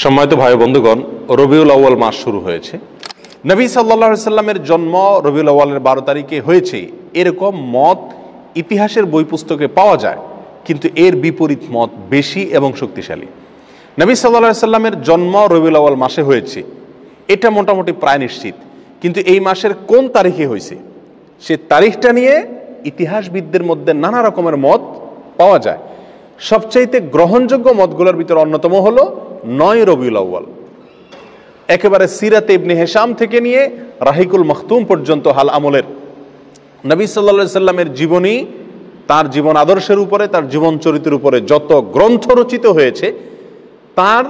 সম্মানিত ভাই বন্ধুগণ, রবিউল আউয়াল মাস শুরু হয়েছে। নবী সাল্লাল্লাহু আলাইহি সাল্লামের জন্ম রবিউল আউয়ালের 12 তারিখে হয়েছে, এরকম মত ইতিহাসের বই পুস্তকে পাওয়া যায়, কিন্তু এর বিপরীত মত বেশি এবং শক্তিশালী। নবী সাল্লাল্লাহু আলাইহি সাল্লামের জন্ম রবিউল আউয়াল মাসে হয়েছে, এটা মোটামুটি প্রায় নিশ্চিত, কিন্তু এই মাসের কোন তারিখে হয়েছে সে তারিখটা নিয়ে ইতিহাসবিদদের মধ্যে নানা রকমের মত পাওয়া যায়। সবচাইতে গ্রহণযোগ্য মতগুলোর ভিতরে অন্যতম হলো 9 রবিউল আউয়াল। একেবারে সিরাতে ইবনে হিশাম থেকে নিয়ে রাহিকুল মখতুম পর্যন্ত হাল আমলের নবী সাল্লাল্লাহু আলাইহি সাল্লামের জীবনী, তার জীবন আদর্শের উপরে, তার জীবন চরিত্রের উপরে যত গ্রন্থ রচিত হয়েছে, তার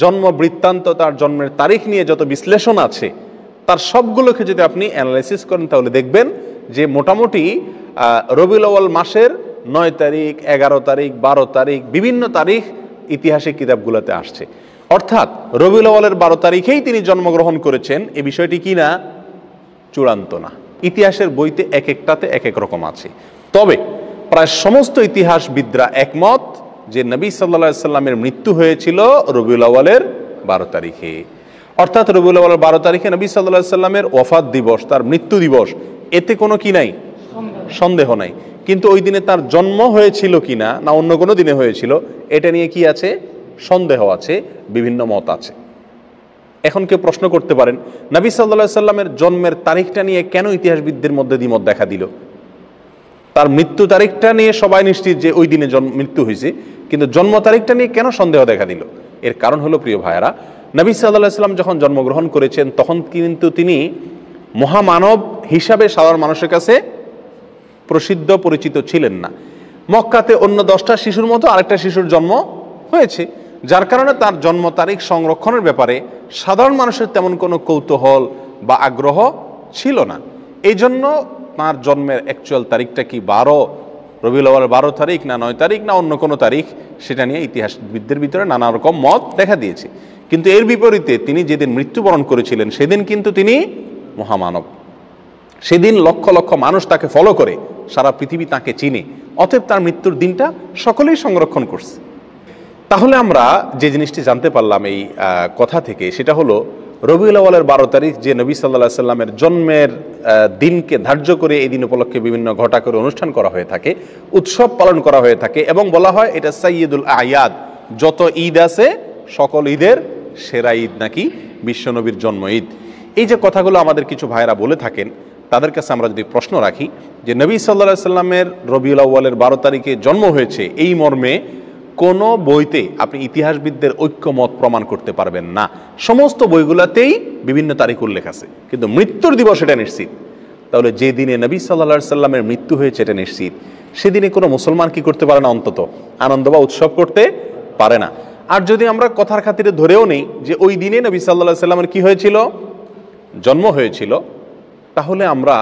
জন্ম বৃত্তান্ত, তার জন্মের তারিখ নিয়ে যত বিশ্লেষণ আছে, তার সবগুলোকে যদি আপনি অ্যানালাইসিস করেন তাহলে দেখবেন যে মোটামুটি রবিউল আউয়াল মাসের 9 তারিখ, 11 তারিখ, 12 তারিখ, বিভিন্ন তারিখ ইতিহাসের কিতাবগুলোতে আসছে। অর্থাৎ রবিউল আউয়ালের 12 তারিখেই তিনি জন্মগ্রহণ করেছেন, এই বিষয়টি কি না? চূড়ান্ত না। ইতিহাসের বইতে এক একটাতে এক এক রকম আছে। তবে প্রায় সমস্ত ইতিহাসবিদরা একমত যে নবী সাল্লাল্লাহু আলাইহি সাল্লামের মৃত্যু হয়েছিল রবিউল আউয়ালের 12 তারিখে। অর্থাৎ রবিউল আউয়ালের 12 তারিখে নবী সাল্লাল্লাহু আলাইহি সাল্লামের ওয়াফাত দিবস, তার মৃত্যু দিবস, এতে কোনো কি নাই, সন্দেহ নাই। কিন্তু ওই দিনে তার জন্ম হয়েছিল কিনা না অন্য কোনো দিনে হয়েছিল, এটা নিয়ে কি আছে? সন্দেহ আছে, বিভিন্ন মত আছে। এখন কেউ প্রশ্ন করতে পারেন, নবী সাল্লাল্লাহু আলাইহি সাল্লামের জন্মের তারিখটা নিয়ে কেন ইতিহাসবিদদের মধ্যে দ্বিমত দেখা দিল? তার মৃত্যু তারিখটা নিয়ে সবাই নিশ্চিত যে ওই দিনে মৃত্যু হয়েছে, কিন্তু জন্ম তারিখটা নিয়ে কেন সন্দেহ দেখা দিল? এর কারণ হলো, প্রিয় ভাইয়েরা, নবী সাল্লাল্লাহু আলাইহি সাল্লাম যখন জন্মগ্রহণ করেছেন তখন কিন্তু তিনি মহামানব হিসাবে সাধারণ মানুষের কাছে প্রসিদ্ধ পরিচিত ছিলেন না। মক্কাতে অন্য 10টা শিশুর মতো আরেকটা শিশুর জন্ম হয়েছে, যার কারণে তার জন্ম তারিখ সংরক্ষণের ব্যাপারে সাধারণ মানুষের তেমন কোনো কৌতূহল বা আগ্রহ ছিল না। এই জন্য তার জন্মের অ্যাকচুয়াল তারিখটা কি রবিউল আউয়াল 12 তারিখ না 9 তারিখ না অন্য কোনো তারিখ, সেটা নিয়ে ইতিহাসবিদদের ভিতরে নানা রকম মত দেখা দিয়েছে। কিন্তু এর বিপরীতে তিনি যেদিন মৃত্যুবরণ করেছিলেন সেদিন কিন্তু তিনি মহামানব। সেদিন লক্ষ লক্ষ মানুষ তাকে ফলো করে, সারা পৃথিবী তাকে চিনে, অতএব তার মৃত্যুর দিনটা সকলেই সংরক্ষণ করছে। তাহলে আমরা যে জিনিসটি জানতে পারলাম এই কথা থেকে, সেটা হলো রবিউল আউয়ালের 12 তারিখ যে নবী সাল্লাল্লাহু আলাইহি সাল্লামের জন্মের দিনকে ধার্য করে এই দিন উপলক্ষে বিভিন্ন ঘটা করে অনুষ্ঠান করা হয়ে থাকে, উৎসব পালন করা হয়ে থাকে, এবং বলা হয় এটা সাইয়্যিদুল আয়াদ, যত ঈদ আছে সকল ঈদের সেরা ঈদ নাকি বিশ্বনবীর জন্ম ঈদ। এই যে কথাগুলো আমাদের কিছু ভাইরা বলে থাকেন, তাদের কাছে আমরা যদি প্রশ্ন রাখি যে নবী সাল্লাল্লাহু আলাইহি সাল্লামের রবিউল আউয়ালের 12 তারিখে জন্ম হয়েছে, এই মর্মে কোনো বইতে আপনি ইতিহাসবিদদের ঐক্যমত প্রমাণ করতে পারবেন না। সমস্ত বইগুলোতেই বিভিন্ন তারিখ উল্লেখ আছে, কিন্তু মৃত্যুর দিবস এটা নিশ্চিত। তাহলে যে দিনে নবী সাল্লাল্লাহু আলাইহি সাল্লামের মৃত্যু হয়েছে এটা নিশ্চিত, সেদিনে কোনো মুসলমান কি করতে পারে না? অন্তত আনন্দ বা উৎসব করতে পারে না। আর যদি আমরা কথার খাতিরে ধরেও নেই যে ওই দিনে নবী সাল্লাল্লাহু আলাইহি সাল্লামের কি হয়েছিল? জন্ম হয়েছিল, তাহলে আমরা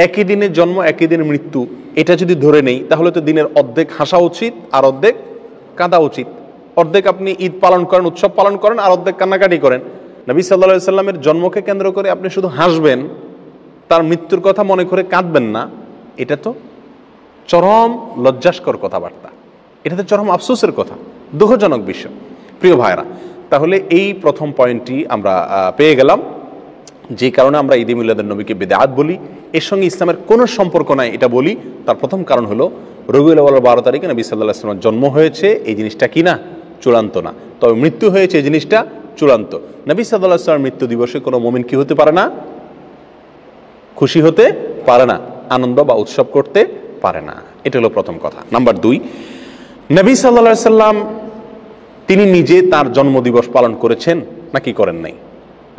একই দিনে জন্ম একই দিনে মৃত্যু এটা যদি ধরে নেই, তাহলে তো দিনের অর্ধেক হাসা উচিত আর অর্ধেক কাঁদা উচিত। অর্ধেক আপনি ঈদ পালন করেন, উৎসব পালন করেন, আর অর্ধেক কান্নাকাটি করেন। নবী সাল্লাল্লাহু আলাইহি সাল্লামের জন্মকে কেন্দ্র করে আপনি শুধু হাসবেন, তার মৃত্যুর কথা মনে করে কাঁদবেন না, এটা তো চরম লজ্জাস্কর কথাবার্তা, এটা তো চরম আফসোসের কথা, দুঃখজনক বিষয়। প্রিয় ভাইরা, তাহলে এই প্রথম পয়েন্টটি আমরা পেয়ে গেলাম, যে কারণে আমরা ঈদে মিলাদুন নবীকে বিদআত বলি, এর সঙ্গে ইসলামের কোনো সম্পর্ক নাই এটা বলি। তার প্রথম কারণ হলো রবিউল আউয়াল 12 তারিখে নবী সাল্লাল্লাহু আলাইহি ওয়াসাল্লামের জন্ম হয়েছে, এই জিনিসটা কি না? চূড়ান্ত না। তবে মৃত্যু হয়েছে, এই জিনিসটা চূড়ান্ত। নবী সাল্লাল্লাহু আলাইহি ওয়াসাল্লামের মৃত্যু দিবসে কোনো মুমিন কি হতে পারে না? খুশি হতে পারে না, আনন্দ বা উৎসব করতে পারে না। এটা হলো প্রথম কথা। নাম্বার 2, নবী সাল্লাল্লাহু আলাইহি ওয়াসাল্লাম তিনি নিজে তার জন্মদিবস পালন করেছেন নাকি করেন নাই?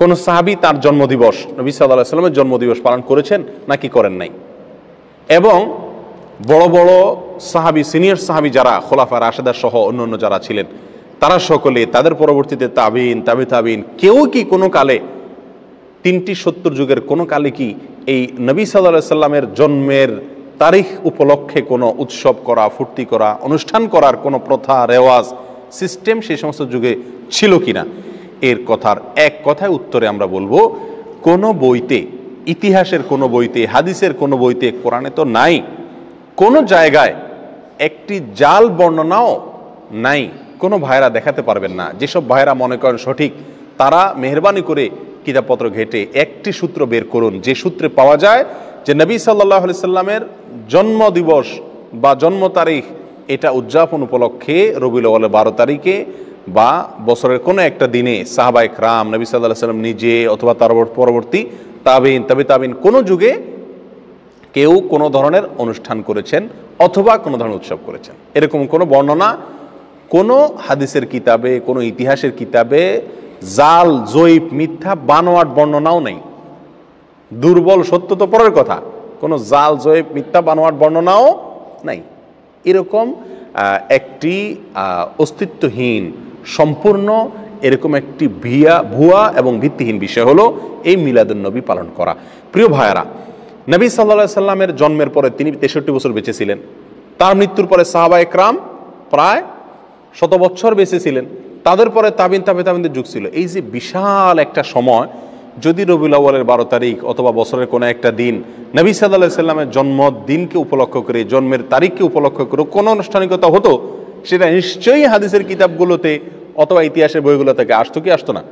কোন সাহাবী তার জন্মদিবস, নবী সাল্লাল্লাহু আলাইহি ওয়াসাল্লামের জন্মদিবস পালন করেছেন নাকি করেন নাই? এবং বড় বড় সাহাবী, সিনিয়র সাহাবী যারা খোলাফায়ে রাশেদা সহ অন্যান্য যারা ছিলেন, তারা সকলে, তাদের পরবর্তীতে তাবিন, তাবিন, কেউ কি কোনো কালে 3টি 70 যুগের কোনো কালে কি এই নবী সাল্লাল্লাহু আলাইহি ওয়াসাল্লামের জন্মের তারিখ উপলক্ষে কোনো উৎসব করা, ফুর্তি করা, অনুষ্ঠান করার কোনো প্রথা, রেওয়াজ, সিস্টেম সেই সমস্ত যুগে ছিল কিনা? এর কথার এক কথায় উত্তরে আমরা বলবো, কোনো বইতে, ইতিহাসের কোনো বইতে, হাদিসের কোনো বইতে, কোরআনে তো নাই, কোনো জায়গায় একটি জাল বর্ণনাও নাই কোনো ভাইরা দেখাতে পারবেন না। যেসব ভাইরা মনে করেন সঠিক, তারা মেহরবানি করে কিতাবপত্র ঘেটে একটি সূত্র বের করুন, যে সূত্রে পাওয়া যায় যে নবী সাল্লাল্লাহু আলাইহি সাল্লামের জন্ম দিবস বা জন্ম তারিখ এটা উদযাপন উপলক্ষে রবিউল আউয়ালের 12 তারিখে বা বছরের কোনো একটা দিনে সাহাবায়ে কেরাম, নবী সাল্লাল্লাহু আলাইহি সাল্লাম নিজে অথবা তার পরবর্তী তাবিন, তাবিন কোনো যুগে কেউ কোনো ধরনের অনুষ্ঠান করেছেন অথবা কোনো ধরনের উৎসব করেছেন, এরকম কোনো বর্ণনা কোনো হাদিসের কিতাবে, কোনো ইতিহাসের কিতাবে জাল, জয়ীফ, মিথ্যা, বানোয়াট বর্ণনাও নেই। দুর্বল সত্য তো পরের কথা, কোনো জাল, জয়ীফ, মিথ্যা, বানোয়াট বর্ণনাও নাই। এরকম একটি অস্তিত্বহীন, সম্পূর্ণ এরকম একটি ভুয়া এবং ভিত্তিহীন বিষয় হলো এই মিলাদুন নবী পালন করা। প্রিয় ভাইয়ারা, নবী সাল্লাল্লাহু আলাইহি সাল্লামের জন্মের পরে তিনি 63 বছর বেঁচে ছিলেন। তার মৃত্যুর পরে সাহাবায়ে কেরাম প্রায় 100 বছর বেঁচে ছিলেন। তাদের পরে তাবিনদের যুগ ছিল। এই যে বিশাল একটা সময়, যদি রবিউল আউয়ালের 12 তারিখ অথবা বছরের কোনো একটা দিন নবী সাল্লাল্লাহু আলাইহি সাল্লামের জন্মদিনকে উপলক্ষ করে, জন্মের তারিখকে উপলক্ষ করে কোনো আনুষ্ঠানিকতা হতো, সেটা নিশ্চয়ই হাদিসের কিতাবগুলোতে অথবা ইতিহাসের বইগুলো থেকে আসতো কি আসতো না?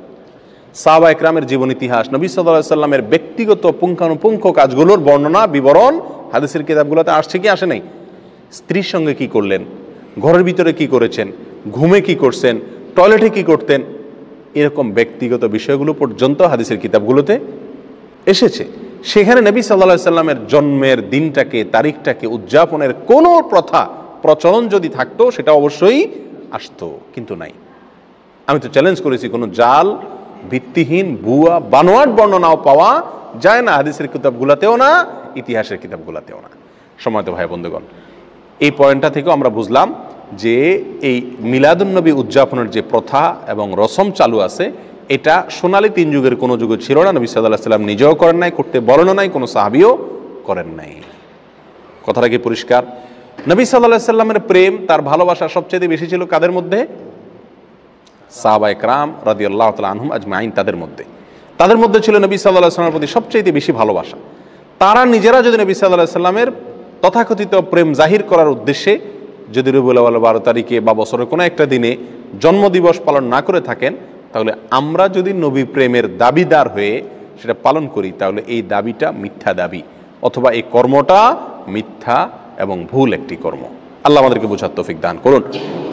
সাহাবায়ে কেরামের জীবন ইতিহাস, নবী সাল্লাল্লাহু আলাইহি সাল্লামের ব্যক্তিগত পুঙ্খানুপুঙ্খ কাজগুলোর বর্ণনা, বিবরণ হাদিসের কিতাবগুলোতে আসছে কি আসে নাই? স্ত্রীর সঙ্গে কি করলেন, ঘরের ভিতরে কি করেছেন, ঘুমে কি করছেন, টয়লেটে কি করতেন, এরকম ব্যক্তিগত বিষয়গুলো পর্যন্ত হাদিসের কিতাবগুলোতে এসেছে। সেখানে নবী সাল্লাল্লাহু আলাইহি সাল্লামের জন্মের দিনটাকে, তারিখটাকে উদযাপনের কোনো প্রথা, প্রচলন যদি থাকতো, সেটা অবশ্যই আসতো, কিন্তু নাই। আমি তো চ্যালেঞ্জ করেছি, কোনো জাল, ভিত্তিহীন, ভুয়া, বানোয়াট বর্ণনাও পাওয়া যায় না হাদিসের কিতাবগুলোতেও না, ইতিহাসের কিতাবগুলোতেও না। সম্মানিত ভাই বন্ধুগণ, এই পয়েন্টটা থেকেও আমরা বুঝলাম যে এই মিলাদুন নবী উদযাপনের যে প্রথা এবং রসম চালু আছে, এটা সোনালী 3 যুগের কোনো যুগে ছিল না। নবী সাল্লাল্লাহু আলাইহি সাল্লাম নিজেও করেন নাই, করতে বলেনও নাই, কোনো সাহাবীও করেন নাই। কথাটা কি পরিষ্কার? নবী সাল্লাল্লাহু আলাইহি সাল্লামের প্রেম, তার ভালোবাসা সবচেয়ে বেশি ছিল কাদের মধ্যে? সাহাবায়ে কেরাম রাদিয়াল্লাহু তাআলা আনহুম আজমাইন, তাদের মধ্যে ছিল নবী সাল্লাল্লাহু আলাইহি সাল্লামের প্রতি সবচেয়ে বেশি ভালোবাসা। তারা নিজেরা যদি নবী সাল্লাল্লাহু আলাইহি সাল্লামের তথাকথিত প্রেম জাহির করার উদ্দেশ্যে যদি রবিউল আউয়াল 12 তারিখে বা বছরের কোনো একটা দিনে জন্মদিবস পালন না করে থাকেন, তাহলে আমরা যদি নবী প্রেমের দাবিদার হয়ে সেটা পালন করি, তাহলে এই দাবিটা মিথ্যা দাবি, অথবা এই কর্মটা মিথ্যা এবং ভুল একটি কর্ম। আল্লাহ আমাদেরকে বোঝার তৌফিক দান করুন।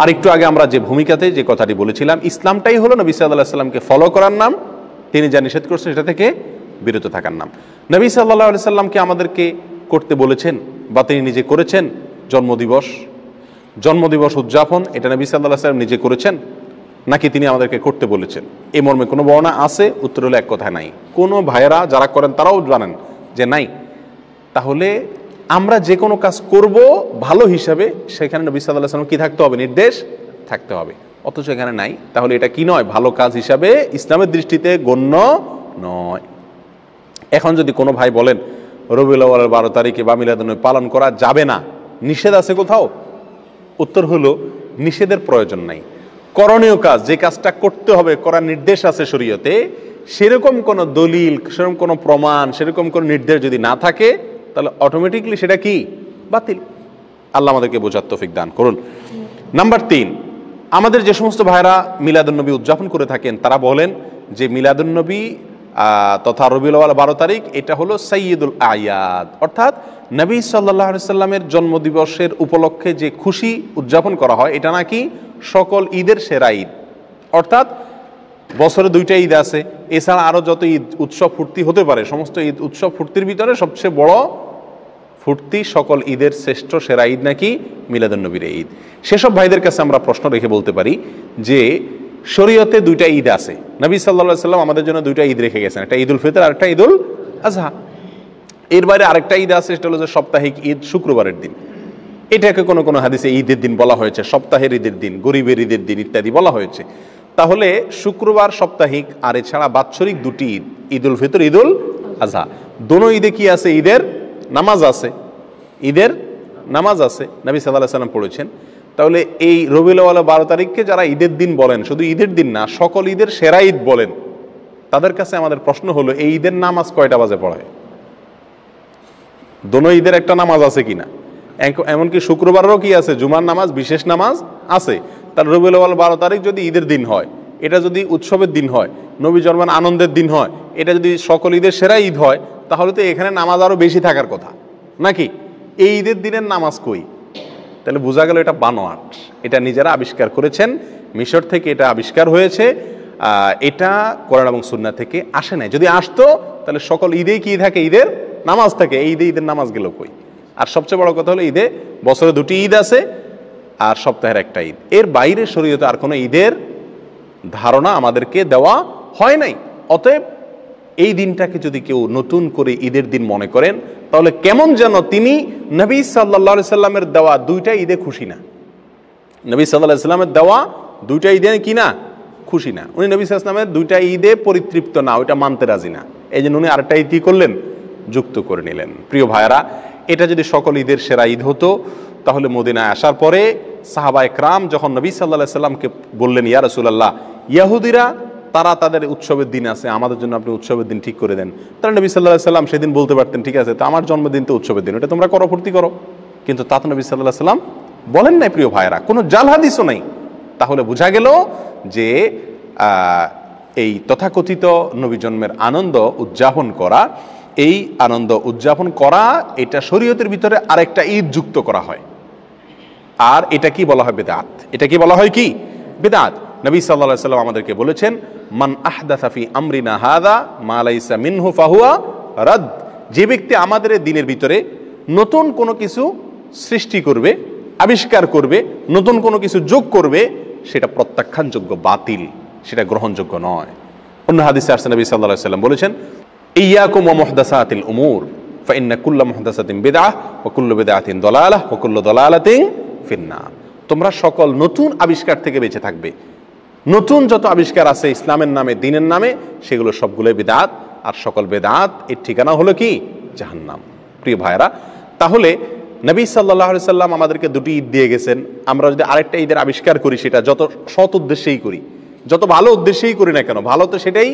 আর একটু আগে আমরা যে ভূমিকাতে যে কথাটি বলেছিলাম, ইসলামটাই হলো নবী সাল্লাল্লাহু আলাইহি সাল্লামকে ফলো করার নাম, তিনি যা নিষেধ করছেন সেটা থেকে বিরত থাকার নাম। নবী সাল্লাল্লাহু আলাইহি সাল্লামকে আমাদেরকে করতে বলেছেন বা তিনি নিজে করেছেন জন্মদিবস উদযাপন, এটা নবী সাল্লাল্লাহু আলাইহি সাল্লাম নিজে করেছেন নাকি তিনি আমাদেরকে করতে বলেছেন? এই মর্মে কোনো বর্ণনা আছে? উত্তর হলো এক কথায় নাই। কোনো ভাইয়েরা যারা করেন তারাও জানেন যে নাই। তাহলে আমরা যে কোনো কাজ করব ভালো হিসাবে, সেখানে নবী সাল্লাল্লাহু আলাইহি সাল্লাম কি থাকতে হবে? নির্দেশ থাকতে হবে। অথচ এখানে নাই। তাহলে এটা কি নয়? ভালো কাজ হিসাবে ইসলামের দৃষ্টিতে গণ্য নয়। এখন যদি কোনো ভাই বলেন রবিউল আউয়ালের 12 তারিখে বা মিলাদুন নবী পালন করা যাবে না, নিষেধ আছে কোথাও? উত্তর হলো নিষেধের প্রয়োজন নাই। করণীয় কাজ, যে কাজটা করতে হবে, করার নির্দেশ আছে শরীয়তে, সেরকম কোনো দলিল, সেরকম কোনো প্রমাণ, সেরকম কোনো নির্দেশ যদি না থাকে, তাহলে অটোমেটিকলি সেটা কি? বাতিল। আল্লাহ আমাদেরকে বোঝার তৌফিক দান করুন। নাম্বার 3, আমাদের যে সমস্ত ভাইরা মিলাদুন নবী উদযাপন করে থাকেন, তারা বলেন যে মিলাদুন নবী তথা রবিউল আউয়াল 12 তারিখ এটা হলো সাইয়্যিদুল আয়াদ, অর্থাৎ নবী সাল্লাল্লাহু আলাইহি সাল্লামের জন্মদিবসের উপলক্ষে যে খুশি উদযাপন করা হয়, এটা নাকি সকল ঈদের সেরা ঈদ। অর্থাৎ বছরে 2টা ঈদ আছে, এছাড়া আরও যত ঈদ উৎসব ফুর্তি হতে পারে, সমস্ত ঈদ উৎসব ফুর্তির ভিতরে সবচেয়ে বড় ফুর্তি, সকল ঈদের শ্রেষ্ঠ সেরা ঈদ নাকি মিলাদুন নবীর ঈদ। সেসব ভাইদের কাছে আমরা প্রশ্ন রেখে বলতে পারি যে শরীয়তে 2টা ঈদ আছে। নবী সাল্লাল্লাহু আলাইহি সাল্লাম আমাদের জন্য 2টা ঈদ রেখে গেছেন, একটা ঈদুল ফিতর আর একটা ঈদুল আজহা। এর বাইরে আরেকটা ঈদ আছে, সেটা হলো যে সাপ্তাহিক ঈদ, শুক্রবারের দিন। এটাকে কোনো কোনো হাদিসে ঈদের দিন বলা হয়েছে, সপ্তাহের ঈদের দিন, গরিবের ঈদের দিন ইত্যাদি বলা হয়েছে। তাহলে শুক্রবার সাপ্তাহিক আর এছাড়া বাৎসরিক 2টি ঈদ, ঈদুল ফিতর, ঈদুল আজহা, দোনো ঈদে কি আছে? ঈদের নামাজ আছে, ঈদের নামাজ আছে, নবী সাল্লাল্লাহু আলাইহি সাল্লাম পড়েছেন। তাহলে এই রবিউল আউয়াল 12 তারিখকে যারা ঈদের দিন বলেন, শুধু ঈদের দিন না, সকল ঈদের সেরা ঈদ বলেন, তাদের কাছে আমাদের প্রশ্ন হলো এই ঈদের নামাজ কয়টা বাজে পড়ায়? দোনো ঈদের একটা নামাজ আছে কিনা? এমনকি শুক্রবারেরও কি আছে? জুমার নামাজ, বিশেষ নামাজ আছে। তাহলে রবিউল আউয়াল 12 তারিখ যদি ঈদের দিন হয়, এটা যদি উৎসবের দিন হয়, নবী জন্মের আনন্দের দিন হয়, এটা যদি সকল ঈদের সেরা ঈদ হয়, তাহলে তো এখানে নামাজ আরো বেশি থাকার কথা নাকি? এই ঈদের দিনের নামাজ কই? তাহলে বোঝা গেল এটা বানোয়াট, এটা নিজেরা আবিষ্কার করেছেন, মিশর থেকে এটা আবিষ্কার হয়েছে, এটা কোরআন এবং সুন্নাহ থেকে আসে নাই। যদি আসতো তাহলে সকল ঈদেই কি থাকে? ঈদের নামাজ থাকে। এই ঈদে ঈদের নামাজ গেল কই? আর সবচেয়ে বড় কথা হলো ঈদে বছরে 2টি ঈদ আছে আর সপ্তাহের একটা ঈদ, এর বাইরে শরীয়তে আর কোনো ঈদের ধারণা আমাদেরকে দেওয়া হয় নাই। অতএব এই দিনটাকে যদি কেউ নতুন করে ঈদের দিন মনে করেন, তাহলে কেমন যেন তিনি নবী সাল্লাল্লাহু আলাইহি সাল্লামের দেওয়া 2টা ঈদে খুশি না। নবী সাল্লাল্লাহু আলাইহি সাল্লামের দেওয়া 2টা ঈদে কি না? খুশি না। উনি নবী সাল্লাল্লাহু আলাইহি সাল্লামের 2টা ঈদে পরিতৃপ্ত না, ওইটা মানতে রাজি না। এই জন্য উনি আরেকটা ঈদ কি করলেন? যুক্ত করে নিলেন। প্রিয় ভাইয়েরা, এটা যদি সকল ঈদের সেরা ঈদ হতো, তাহলে মদিনায় আসার পরে সাহাবা একরাম যখন নবী সাল্লাল্লাহু আলাইহি সাল্লামকে বললেন, ইয়া রাসূলুল্লাহ, ইহুদিরা তারা তাদের উৎসবের দিন আছে, আমাদের জন্য আপনি উৎসবের দিন ঠিক করে দেন। তারা নবী সাল্লাল্লাহু আলাইহি সাল্লাম সেদিন বলতে পারতেন, ঠিক আছে, তো আমার জন্মদিন তো উৎসবের দিন, ওটা তোমরা করো, ফুর্তি করো। কিন্তু তা তো নবী সাল্লাল্লাহু আলাইহি সাল্লাম বলেন নাই। প্রিয় ভাইয়েরা, কোনো জাল হাদিসও নাই। তাহলে বোঝা গেল যে এই তথাকথিত নবী জন্মের আনন্দ উদযাপন করা, এই আনন্দ উদযাপন করা, এটা শরীয়তের ভিতরে আরেকটা ঈদ যুক্ত করা হয়। আর এটা কি বলা হয়? বিদআত। এটা কি বলা হয়? কি? বিদআত। নবী সাল্লাল্লাহু আলাইহি সাল্লাম আমাদেরকে বলেছেন, মান আহদাসা ফি আমরিনা হাযা মা লাইসা মিনহু ফাহুয়া রাদ। যে ব্যক্তি আমাদের দিনের ভিতরে নতুন কোনো কিছু সৃষ্টি করবে, আবিষ্কার করবে, নতুন কোনো কিছু যোগ করবে, সেটা প্রত্যাখ্যানযোগ্য, বাতিল, সেটা গ্রহণযোগ্য নয়। অন্য হাদিসে আসছে নবী সাল্লাল্লাহু আলাইহি সাল্লাম বলেছেন, ইয়াকুম ওয়া মুহদাসাতিল উমুর ফাইন্না কুল্লা মুহদাসাতিন বিদআহ ওয়া কুল্লু বিদআতিন দালালাহ ওয়া কুল্লু দালালাতিন ফিন্নার। তোমরা সকল নতুন আবিষ্কার থেকে বেঁচে থাকবে। নতুন যত আবিষ্কার আছে ইসলামের নামে, দ্বীনের নামে, সেগুলো সবগুলো বিদআত, আর সকল বিদআত এর ঠিকানা হলো কি? জাহান্নাম। প্রিয় ভাইরা, তাহলে নবী সাল্লাল্লাহু আলাইহি সাল্লাম আমাদেরকে 2টি ঈদ দিয়ে গেছেন। আমরা যদি আরেকটা ঈদের আবিষ্কার করি, সেটা যত সৎ উদ্দেশ্যেই করি, যত ভালো উদ্দেশ্যেই করি না কেন, ভালো তো সেটাই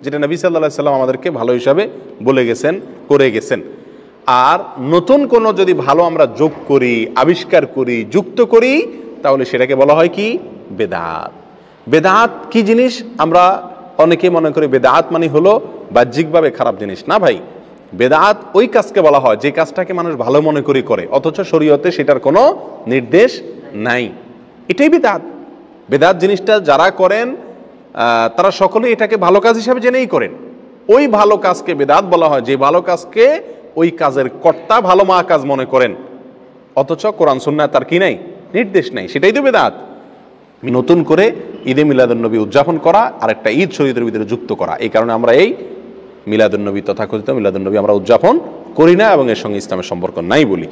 যেটা নবী সাল্লাল্লাহু আলাইহি সাল্লাম আমাদেরকে ভালো হিসাবে বলে গেছেন, করে গেছেন। আর নতুন কোনো যদি ভালো আমরা যোগ করি, আবিষ্কার করি, যুক্ত করি, তাহলে সেটাকে বলা হয় কি? বেদাত। বেদাত কি জিনিস? আমরা অনেকে মনে করি বেদাত মানে হলো বাহ্যিকভাবে খারাপ জিনিস। না ভাই, বেদাত ওই কাজকে বলা হয় যে কাজটাকে মানুষ ভালো মনে করে, অথচ শরীয়তে সেটার কোনো নির্দেশ নাই। এটাই বেদাত। বেদাত জিনিসটা যারা করেন তারা সকলেই এটাকে ভালো কাজ হিসাবে জেনেই করেন। ওই ভালো কাজকে বেদাত বলা হয় যে ভালো কাজকে ওই কাজের কর্তা ভালো মা কাজ মনে করেন, অথচ কোরআন সুন্নাহ তার কি নাই? নির্দেশ নাই। সেটাই তো বেদাত। নতুন করে ঈদে মিলাদুন্নবী উদযাপন করা আর একটা ঈদ শরীয়তের ভিতরে যুক্ত করা, এই কারণে আমরা এই মিলাদুন্নবী, তথাকথিত মিলাদুন্নবী আমরা উদযাপন করি না এবং এর সঙ্গে ইসলামের সম্পর্ক নাই বলি।